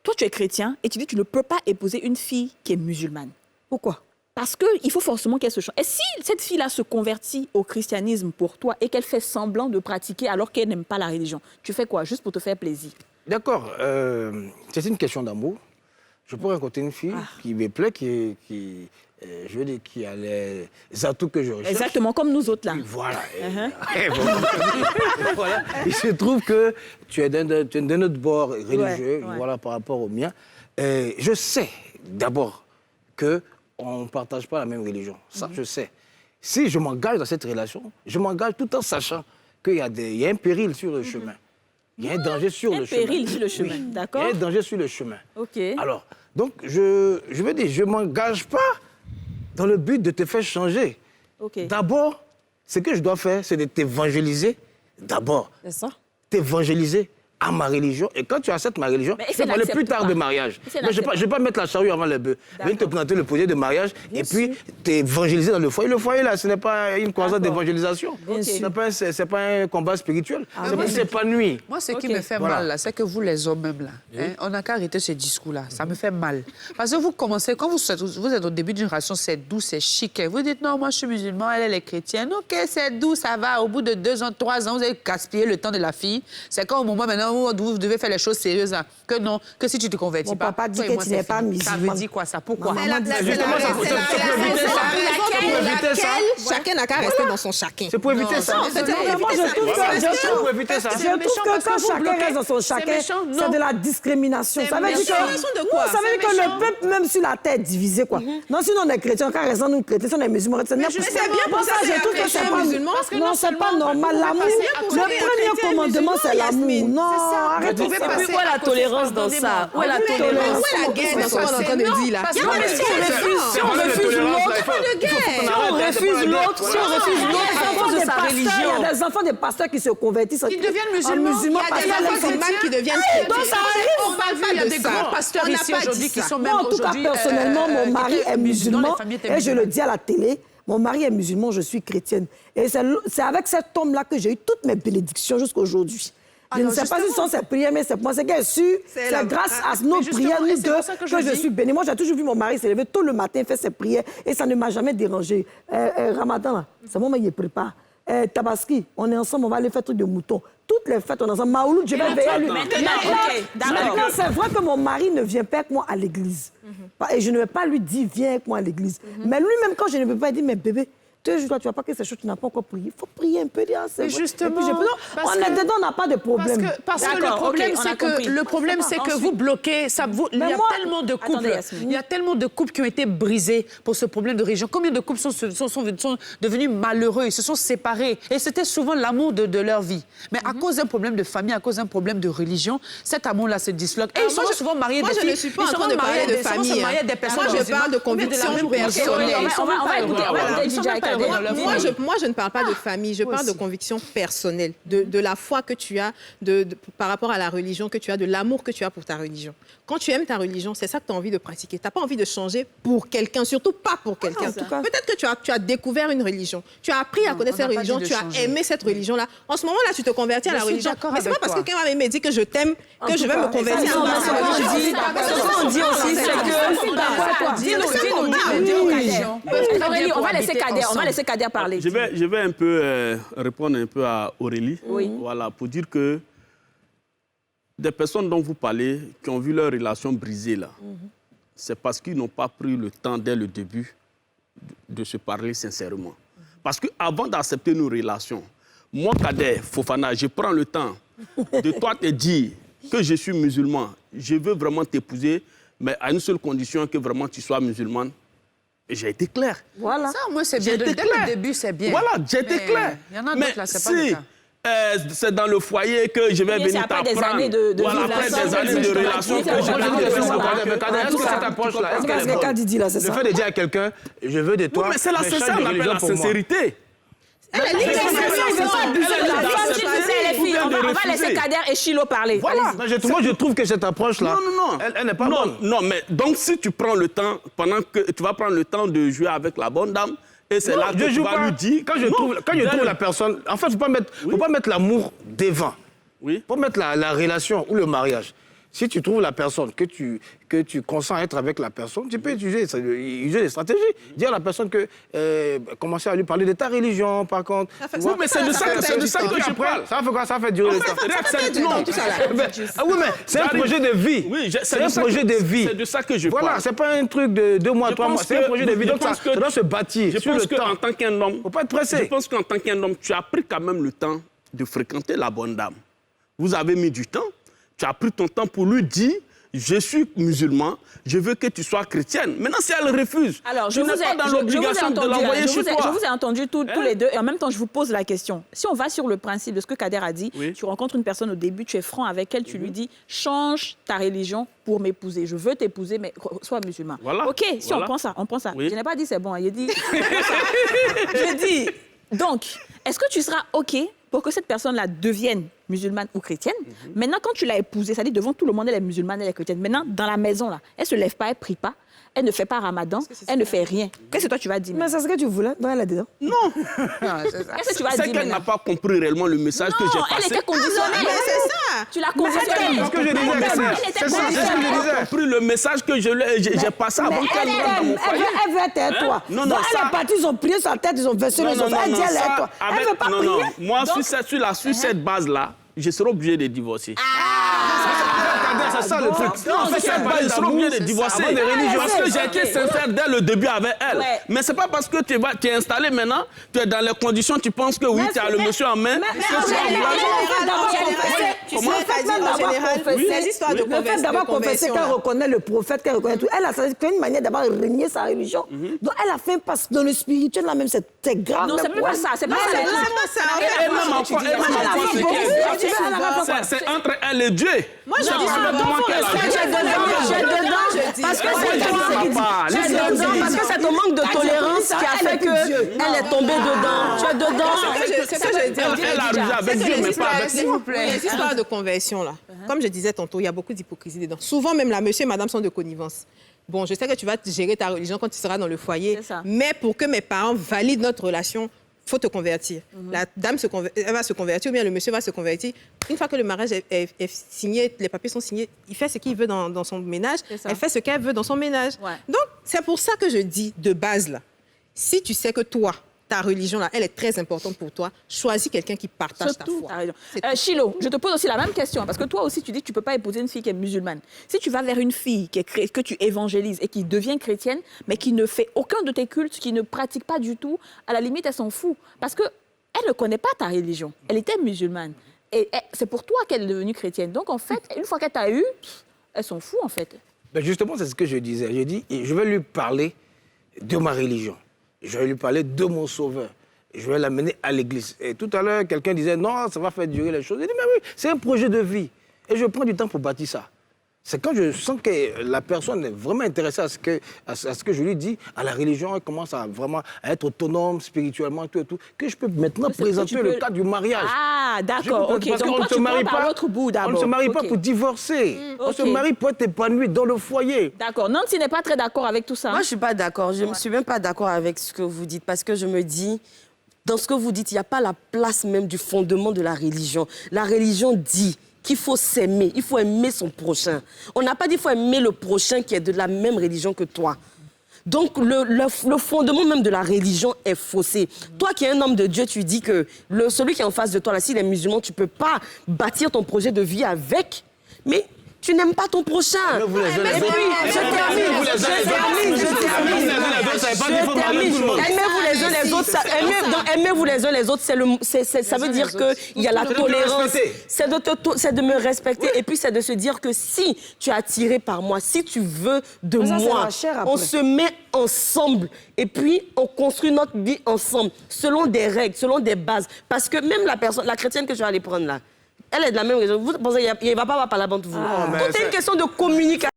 toi, tu es chrétien et tu dis que tu ne peux pas épouser une fille qui est musulmane. Pourquoi? Parce qu'il faut forcément qu'elle se change. Et si cette fille-là se convertit au christianisme pour toi et qu'elle fait semblant de pratiquer alors qu'elle n'aime pas la religion, tu fais quoi? Juste pour te faire plaisir? D'accord. C'est une question d'amour. Je peux rencontrer une fille qui me plaît, je veux dire, qui a les atouts que je recherche. Exactement, comme nous autres, là. Voilà. Voilà. Il se trouve que tu es d'un autre bord religieux, voilà, par rapport au mien. Je sais, d'abord, qu'on ne partage pas la même religion. Ça, je sais. Si je m'engage dans cette relation, je m'engage tout en sachant qu'il y a un péril sur le chemin. Il y a un danger sur le chemin. Un péril sur le chemin, d'accord. Il y a un danger sur le chemin. OK. Alors, donc, je veux dire, je ne m'engage pas dans le but de te faire changer. OK. D'abord, ce que je dois faire, c'est de t'évangéliser. D'abord, C'est ça. t'évangéliser à ma religion. Et quand tu acceptes ma religion, Mais je vais parler plus tard de mariage. Mais je ne vais pas mettre la charrue avant le bœuf. Je vais te présenter le projet de mariage et puis t'évangéliser dans le foyer. Le foyer, là, ce n'est pas une croisade d'évangélisation. Ce n'est pas un combat spirituel. C'est pour s'épanouir. Moi, ce qui me fait mal, là, c'est que vous, les hommes même, là, on n'a qu'à arrêter ce discours-là. Ça me fait mal. Parce que vous commencez, quand vous êtes au début d'une relation, c'est doux, c'est chic. Vous dites, non, moi, je suis musulman, elle est chrétienne. OK, c'est doux, ça va. Au bout de 2 ans, 3 ans, vous avez gaspillé le temps de la fille. C'est quand au moment maintenant où vous devez faire les choses sérieuses, là, que non, que si tu te convertis Mon pas. papa dit que tu n'es pas musulman. Ça veut dire quoi, ça? Pourquoi? Chacun n'a qu'à rester dans son chacun. C'est pour éviter ça. Moi, je trouve que quand chacun reste dans son chacun, c'est de la discrimination. Ça veut dire que le peuple, même sur la terre, est divisé, quoi. Non, sinon on est chrétien, quand restons nous chrétiens, si on est musulmans, c'est n'importe quoi. Pour ça, je trouve que c'est pas musulman. Non, c'est pas normal. L'amour, le premier commandement, c'est l'amour. Non, arrête. Et puis, où est la tolérance dans ça? Où est la tolérance? Où est la guerre dans ce qu'on est en train de dire, là? Si on refuse l'autre, à cause de sa religion. Il y a des enfants des pasteurs qui se convertissent en deviennent musulmans. Il y a des enfants musulmans qui deviennent chrétiens. Donc ça arrive. On parle pas, il y a des grands pasteurs ici aujourd'hui qui sont même Moi, en tout cas, aujourd'hui... personnellement, mon mari est musulman. Et je le dis à la télé, mon mari est musulman, je suis chrétienne. Et c'est avec cet homme-là que j'ai eu toutes mes bénédictions jusqu'à aujourd'hui. Je ne sais pas si ce sont ses prières, mais c'est moi. C'est qu'elle su, c'est grâce à nos prières, nous deux, que je suis bénie. Moi, j'ai toujours vu mon mari se lever tôt le matin, faire ses prières, et ça ne m'a jamais dérangé. Ramadan, là, c'est moi qui prépare. Tabaski, on est ensemble, on va aller faire truc de mouton. Toutes les fêtes, on est ensemble. Maouloud, je vais veiller à lui. Maintenant, c'est vrai que mon mari ne vient pas avec moi à l'église. Et je ne vais pas lui dire, viens avec moi à l'église. Mais lui-même, quand je ne peux pas, il dit, mais bébé, tu ne vois pas que ces choses, tu n'as pas encore prié. Il faut prier un peu. Justement. On est dedans, on n'a pas de problème. Parce que le problème, c'est que vous bloquez. Il y a tellement de couples. Il y a tellement de couples qui ont été brisés pour ce problème de religion. Combien de couples sont devenus malheureux? Ils se sont séparés. Et c'était souvent l'amour de leur vie. Mais à cause d'un problème de famille, à cause d'un problème de religion, cet amour-là se disloque. Et ils sont souvent mariés des filles. Moi, je ne suis pas en train de parler de famille. Moi, je parle de conviction personnelle. On va écouter Moi, je ne parle pas de famille, je parle de conviction personnelle, de la foi que tu as par rapport à la religion que tu as, de l'amour que tu as pour ta religion. Quand tu aimes ta religion, c'est ça que tu as envie de pratiquer. Tu n'as pas envie de changer pour quelqu'un, surtout pas pour quelqu'un. Peut-être que tu as découvert une religion, tu as appris à connaître cette religion, tu as aimé cette religion-là. En ce moment-là, tu te convertis à la religion. Mais c'est pas parce que quelqu'un m'a dit que je t'aime que je vais me convertir à la religion. Ce qu'on dit aussi, c'est que... On va laisser Kader parler. Je vais un peu répondre un peu à Aurélie. Voilà, pour dire que des personnes dont vous parlez, qui ont vu leur relation brisée là, c'est parce qu'ils n'ont pas pris le temps dès le début de se parler sincèrement. Parce qu'avant d'accepter nos relations, moi, Kader Fofana, je prends le temps de toi te dire que je suis musulman. Je veux vraiment t'épouser, mais à une seule condition, que vraiment tu sois musulmane. Et j'ai été clair. Voilà. Ça, moi, c'est bien. Dès le début, c'est bien. Voilà, j'ai été clair. Il y en a d'autres là, c'est pas le cas. C'est dans le foyer que je vais venir t'apprendre. Après des années de après des années de relation que je vais Est-ce que cette approche-là, Le fait de dire à quelqu'un, je veux de toi, mais c'est ça, on appelle la sincérité. On va laisser Kader et Chilo parler. Voilà. Moi, je trouve que cette approche-là, elle n'est pas bonne. Non, mais donc si tu prends le temps, pendant que tu vas prendre le temps de jouer avec la bonne dame, et c'est là que tu vas lui dire... Quand je trouve la personne... En fait, il ne faut pas mettre l'amour devant. Il faut mettre la relation ou le mariage. Si tu trouves la personne que tu consens à être avec la personne, tu peux utiliser des stratégies. Dire à la personne que commencer à lui parler de ta religion, par contre. Oui, mais c'est de ça que je parle. Ça fait quoi? Ça fait durer le temps. Oui, mais c'est un projet de vie. Oui, c'est un projet de vie. C'est de ça que je parle. Voilà, c'est pas un truc de 2 mois, 3 mois. C'est un projet de vie. Donc ça doit se bâtir. Je pense qu'en tant qu'un homme, faut pas être pressé. Je pense qu'en tant qu'un homme, tu as pris quand même le temps de fréquenter la bonne dame. Vous avez mis du temps. Tu as pris ton temps pour lui dire « Je suis musulman, je veux que tu sois chrétienne ». Maintenant, si elle refuse, alors, tu n'es pas dans l'obligation de l'envoyer chez toi. Je vous ai entendu tous les deux et en même temps, je vous pose la question. Si on va sur le principe de ce que Kader a dit, tu rencontres une personne au début, tu es franc avec elle, tu lui dis « Change ta religion pour m'épouser. Je veux t'épouser, mais sois musulman. Voilà. » OK, si on prend ça. Oui. Je n'ai pas dit c'est bon, il a dit... Je dis, donc, est-ce que tu seras OK pour que cette personne-là devienne musulmane ou chrétienne? Maintenant, quand tu l'as épousée, c'est-à-dire devant tout le monde, elle est musulmane, elle est chrétienne. Maintenant, dans la maison, là, elle ne se lève pas, elle ne prie pas, elle ne fait pas ramadan, elle ne fait rien. Qu'est-ce que toi, tu vas dire? Mais c'est ce que tu voulais, non, elle est dedans. Non. Qu'est-ce que tu vas dire? C'est qu'elle n'a pas compris réellement le message que j'ai passé. Elle était conditionnée. c'est ça. Tu l'as conditionnée. C'est ce que je disais. C'est ça, Elle n'a pas compris le message que j'ai passé avant qu'elle rentre dans mon foyer. Elle veut être avec toi. Non, Donc, elle ça... est partie, ils ont prié sa tête, ils ont versé les enfants. Elle dit, elle est avec toi. Elle ne veut pas prier. Moi, sur cette base-là, je serai obligé de divorcer. C'est ça le truc. Non, c'est ça, je serai obligé de divorcer. Parce que j'ai été sincère dès le début avec elle. Mais c'est pas parce que tu es installé maintenant, tu es dans les conditions, tu penses que oui, tu as le monsieur en main. En général, les histoires de le fait d'avoir confessé qu'elle reconnaît le prophète, qu'elle reconnaît tout, elle a fait une manière d'avoir renié sa religion. Donc elle a fait un pas dans le spirituel, là même, c'est grave. Non, c'est pas ça. C'est pas ça. C'est entre elle et Dieu. Moi, je dis parce que c'est ton manque de tolérance qui a fait qu'elle est tombée dedans. Tu es dedans. C'est ça que je dis. Elle a arrivé avec Dieu, mais pas avec s'il vous plaît. Les histoires de conversion, là, comme je disais tantôt, il y a beaucoup d'hypocrisie dedans. Souvent, même la monsieur et madame sont de connivence. Bon, je sais que tu vas gérer ta religion quand tu seras dans le foyer, mais pour que mes parents valident notre relation, il faut te convertir. La dame elle va se convertir ou bien le monsieur va se convertir. Une fois que le mariage est signé, les papiers sont signés, il fait ce qu'il veut dans son ménage, elle fait ce qu'elle veut dans son ménage. Donc, c'est pour ça que je dis, de base, là, si tu sais que toi, ta religion, là, elle est très importante pour toi, choisis quelqu'un qui partage ta foi. Chilo, je te pose aussi la même question, parce que toi aussi, tu dis que tu ne peux pas épouser une fille qui est musulmane. Si tu vas vers une fille que tu évangélises et qui devient chrétienne, mais qui ne fait aucun de tes cultes, qui ne pratique pas du tout, à la limite, elle s'en fout. Parce qu'elle ne connaît pas ta religion. Elle était musulmane. Et c'est pour toi qu'elle est devenue chrétienne. Donc, en fait, une fois qu'elle t'a eu, elle s'en fout, en fait. Ben justement, c'est ce que je disais. Je dis, je vais lui parler de ma religion. Je vais lui parler de mon sauveur. Je vais l'amener à l'église. Et tout à l'heure, quelqu'un disait, non, ça va faire durer les choses. Je dis, mais oui, c'est un projet de vie. Et je prends du temps pour bâtir ça. C'est quand je sens que la personne est vraiment intéressée à ce que je lui dis, à la religion, elle commence à vraiment à être autonome spirituellement, tout et tout, que je peux maintenant présenter le cas du mariage. Ah, d'accord, ok. Parce qu'on ne se marie pas, on ne se marie pas pour divorcer. On se marie pour être épanoui dans le foyer. D'accord. Nancy n'est pas très d'accord avec tout ça. Moi, je ne suis pas d'accord. Je ne suis même pas d'accord avec ce que vous dites, parce que je me dis, dans ce que vous dites, il n'y a pas la place même du fondement de la religion. La religion dit qu'il faut s'aimer, il faut aimer son prochain. On n'a pas dit qu'il faut aimer le prochain qui est de la même religion que toi. Donc, le fondement même de la religion est faussé. Toi qui es un homme de Dieu, tu dis que celui qui est en face de toi, là, s'il est musulman, tu ne peux pas bâtir ton projet de vie avec. Mais tu n'aimes pas ton prochain. Aimez-vous les uns les autres, ça veut dire qu'il y a la tolérance. C'est de me respecter et puis c'est de se dire que si tu es attiré par moi, si tu veux de moi, on se met ensemble et puis on construit notre vie ensemble selon des règles, selon des bases. Parce que même la chrétienne que je vais aller prendre là, elle est de la même raison. Vous pensez qu'il ne va pas avoir par la bande vous. Tout est une question de communication.